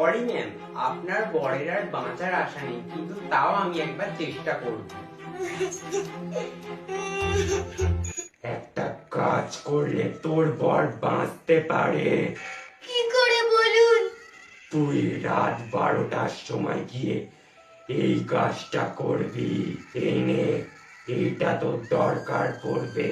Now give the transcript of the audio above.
Sorry ma'am, আপনার বরের আর বাঁচার আশা নেই, কিন্তু তাও আমি একবার চেষ্টা করব। একটা কাজ করলে তোর বর বাঁচতে পারে। কি করে বলুন? তুই রাত 12টার সময় গিয়ে এই কাজটা করবি। এই নে, এইটা তোর দরকার পড়বে।